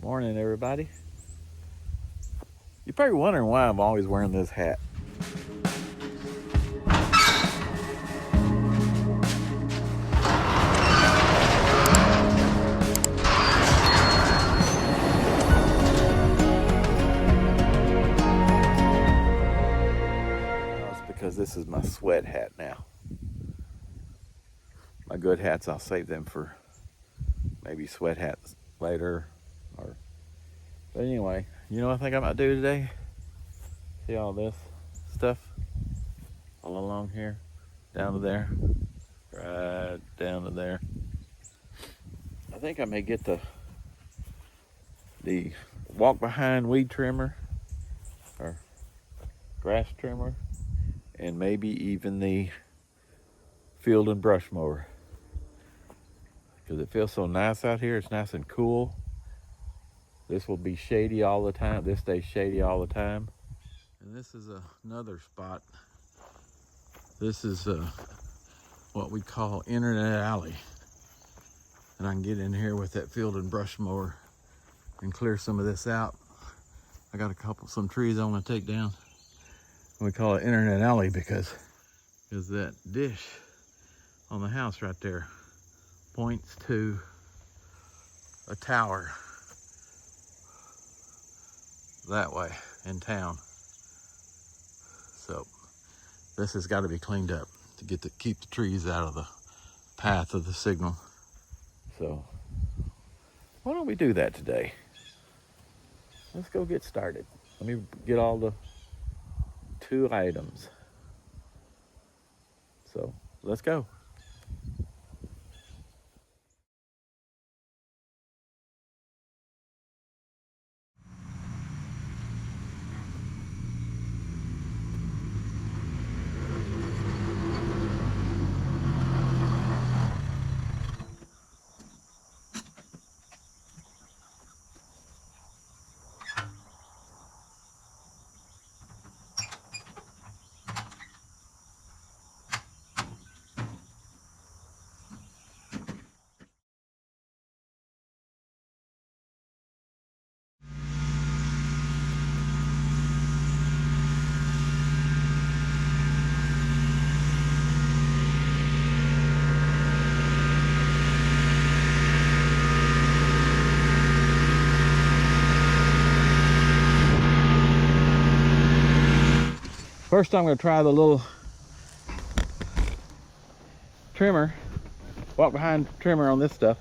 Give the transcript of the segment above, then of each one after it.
Morning, everybody. You're probably wondering why I'm always wearing this hat. It's because this is my sweat hat now. My good hats, I'll save them for maybe sweat hats later. But anyway, you know what I think I might do today? See all this stuff all along here, down to there, right down to there. I think I may get the walk behind weed trimmer or grass trimmer, and maybe even the field and brush mower, because it feels so nice out here. It's nice and cool. This will be shady all the time. This stays shady all the time. And this is another spot. This is what we call Internet Alley. And I can get in here with that field and brush mower and clear some of this out. I got some trees I want to take down. We call it Internet Alley because that dish on the house right there points to a tower that way in town. So this has got to be cleaned up to keep the trees out of the path of the signal. So why don't we do that today? Let's go get started. Let me get all the 2 items. So let's go. First, I'm going to try the little trimmer, walk behind trimmer on this stuff.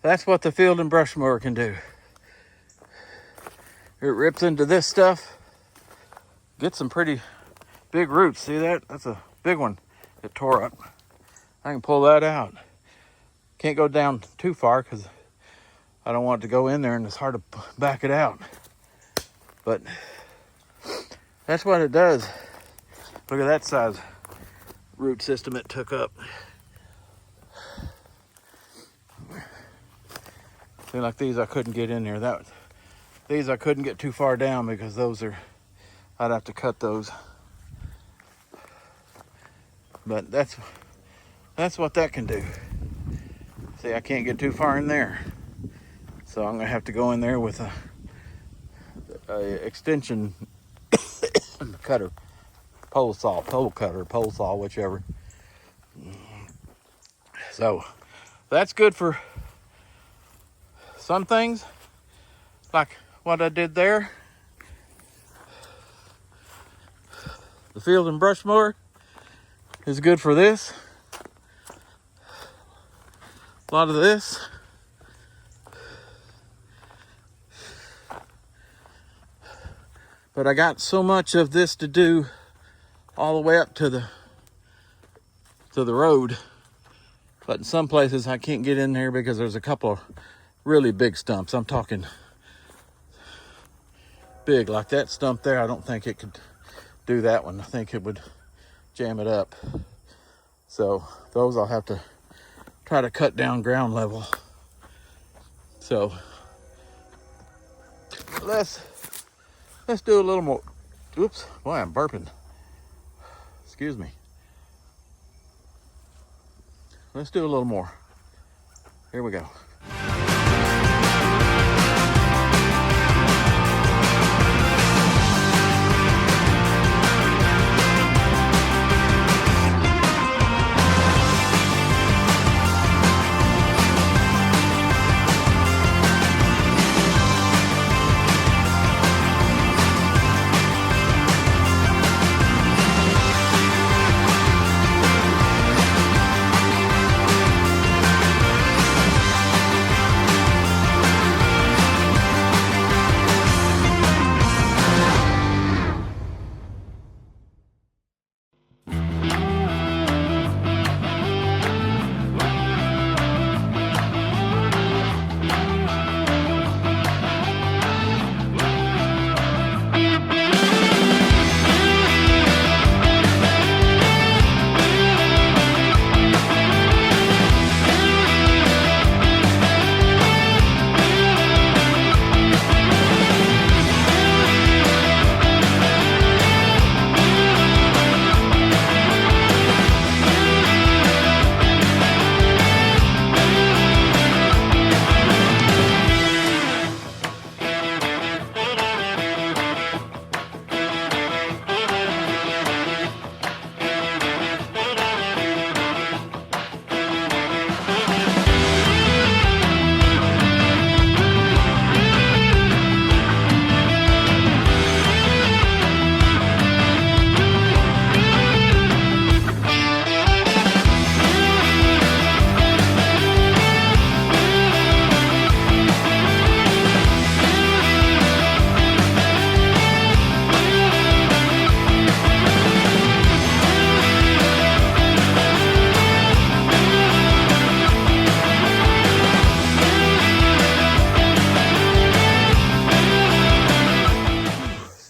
That's what the field and brush mower can do. It rips into this stuff, gets some pretty big roots. See that? That's a big one that tore up. I can pull that out. Can't go down too far because I don't want it to go in there and it's hard to back it out. But that's what it does. Look at that size root system it took up. See, like these I couldn't get in there. These I couldn't get too far down because those are, I'd have to cut those. But that's what that can do. See, I can't get too far in there. So I'm gonna have to go in there with a extension cutter, pole saw, whichever. So that's good for some things, like what I did there. The field and brush mower is good for this. A lot of this. But I got so much of this to do all the way up to the road. But in some places I can't get in there because there's a couple of really big stumps. I'm talking big, like that stump there. I don't think it could do that one. I think it would jam it up. So those I'll have to try to cut down ground level. So let's do a little more. Oops, boy, I'm burping. Excuse me. Let's do a little more. Here we go.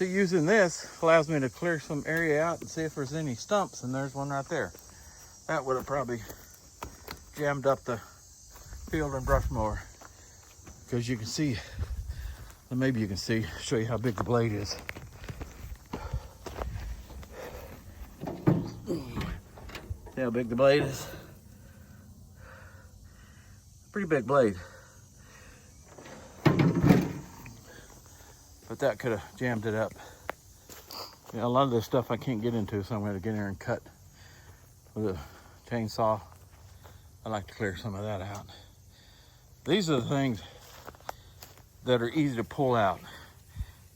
Using this allows me to clear some area out and see if there's any stumps, and there's one right there. That would have probably jammed up the field and brush mower, because you can see, and maybe you can see, show you how big the blade is. See how big the blade is? Pretty big blade. But that could have jammed it up. You know, a lot of this stuff I can't get into, so I'm going to get in there and cut with a chainsaw. I like to clear some of that out. These are the things that are easy to pull out.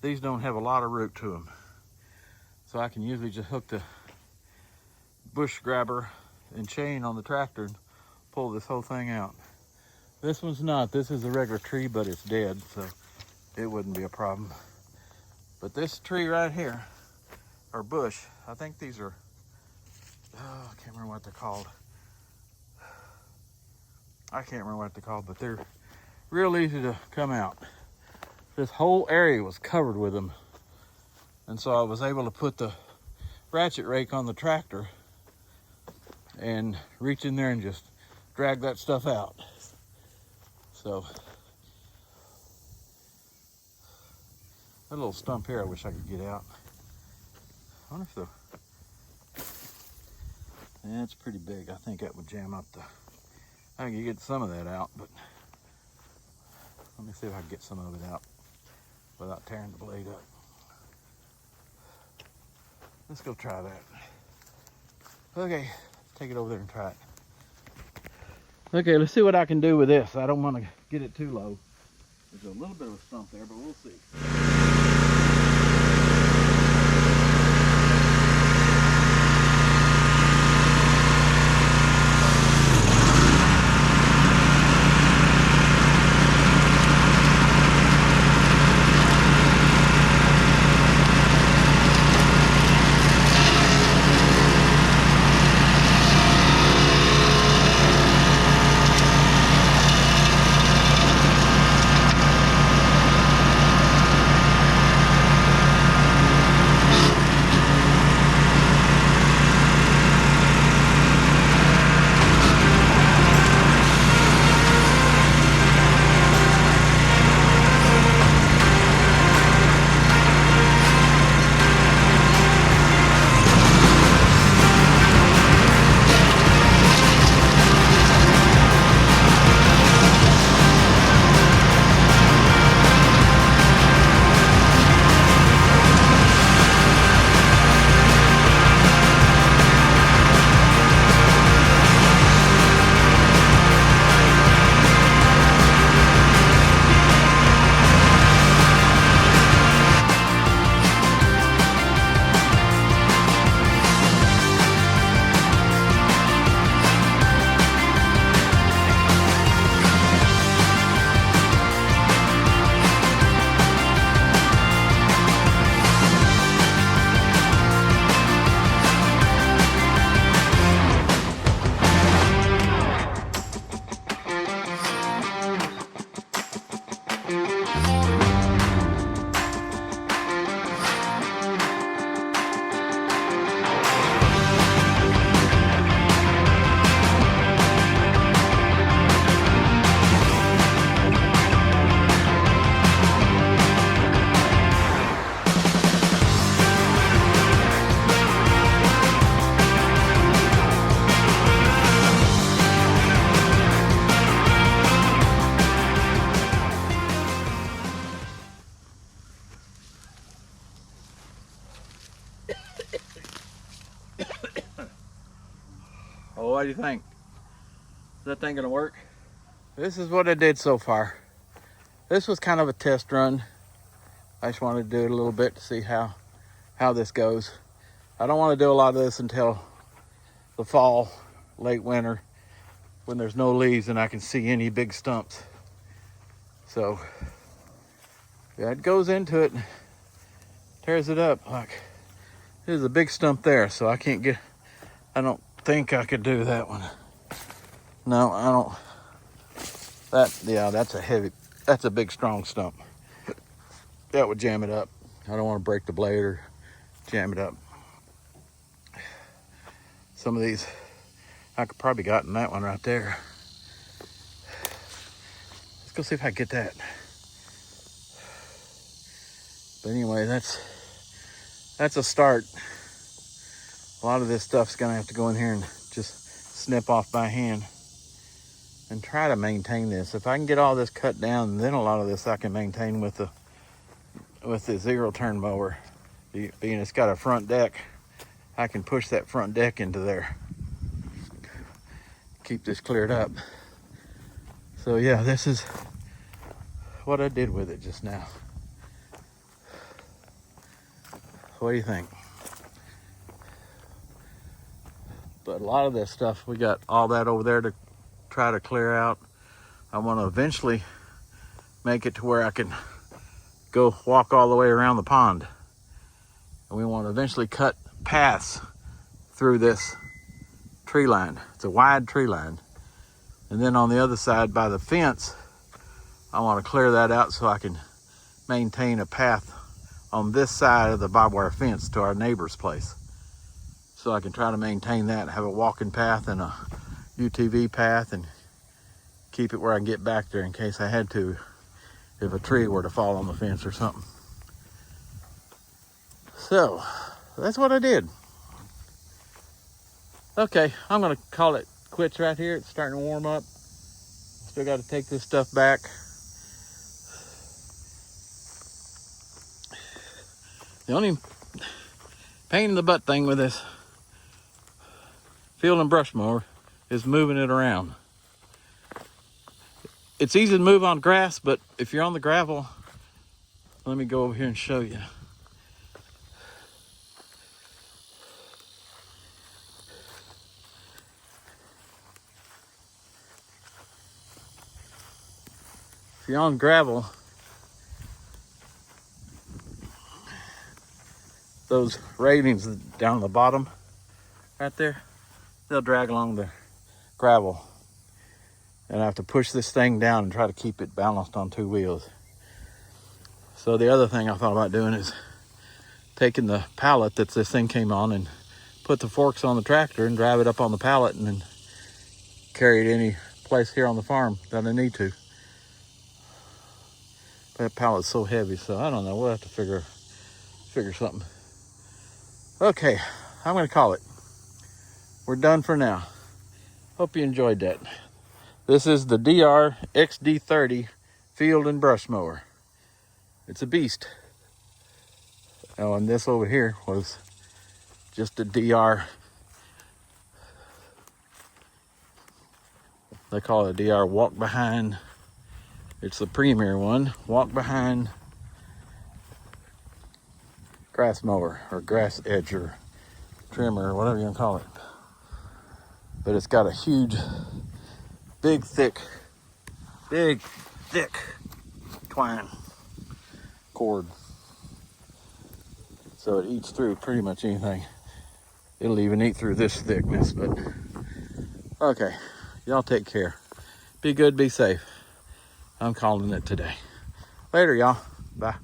These don't have a lot of root to them. So I can usually just hook the bush grabber and chain on the tractor and pull this whole thing out. This one's not. This is a regular tree, but it's dead, so it wouldn't be a problem. But this tree right here, or bush, I think these are, oh, I can't remember what they're called. But they're real easy to come out. This whole area was covered with them. And so I was able to put the ratchet rake on the tractor and reach in there and just drag that stuff out. So, that little stump here I wish I could get out. I wonder if the, yeah, it's pretty big. I think that would jam up the, I can get some of that out, but let me see if I can get some of it out without tearing the blade up. Let's go try that. Okay, let's take it over there and try it. Okay, let's see what I can do with this. I don't want to get it too low. There's a little bit of a stump there, but we'll see. Oh, what do you think? Is that thing gonna work? This is what I did so far. This was kind of a test run. I just wanted to do it a little bit to see how this goes. I don't want to do a lot of this until the fall, late winter, when there's no leaves and I can see any big stumps. So, yeah, it goes into it, tears it up. Like, there's a big stump there, so I don't think I could do that one. No, I don't. That's a big, strong stump. That would jam it up. I don't want to break the blade or jam it up. Some of these, I could probably gotten that one right there. Let's go see if I can get that. But anyway, that's a start. A lot of this stuff's gonna have to go in here and just snip off by hand and try to maintain this. If I can get all this cut down, then a lot of this I can maintain with the zero turn mower. Being it's got a front deck, I can push that front deck into there. Keep this cleared up. So yeah, this is what I did with it just now. What do you think? But a lot of this stuff, we got all that over there to try to clear out. I want to eventually make it to where I can go walk all the way around the pond. And we want to eventually cut paths through this tree line. It's a wide tree line. And then on the other side by the fence, I want to clear that out so I can maintain a path on this side of the barbed wire fence to our neighbor's place. So I can try to maintain that, have a walking path and a UTV path, and keep it where I can get back there in case I had to, if a tree were to fall on the fence or something. So that's what I did. Okay, I'm gonna call it quits right here. It's starting to warm up. Still got to take this stuff back. The only pain in the butt thing with this field and brush mower is moving it around. It's easy to move on grass, but if you're on the gravel, let me go over here and show you. If you're on gravel, those railings down the bottom right there, they'll drag along the gravel. And I have to push this thing down and try to keep it balanced on two wheels. So the other thing I thought about doing is taking the pallet that this thing came on and put the forks on the tractor and drive it up on the pallet and then carry it any place here on the farm that I need to. That pallet's so heavy, so I don't know. We'll have to figure something. Okay, I'm gonna call it. We're done for now. Hope you enjoyed that. This is the DR XD30 field and brush mower. It's a beast. Oh, and this over here was just a DR. They call it a DR walk behind. It's the premier one, walk behind grass mower or grass edger, trimmer, or whatever you want to call it. But it's got a huge, big, thick twine cord. So it eats through pretty much anything. It'll even eat through this thickness, but okay, y'all take care. Be good, be safe. I'm calling it today. Later, y'all. Bye.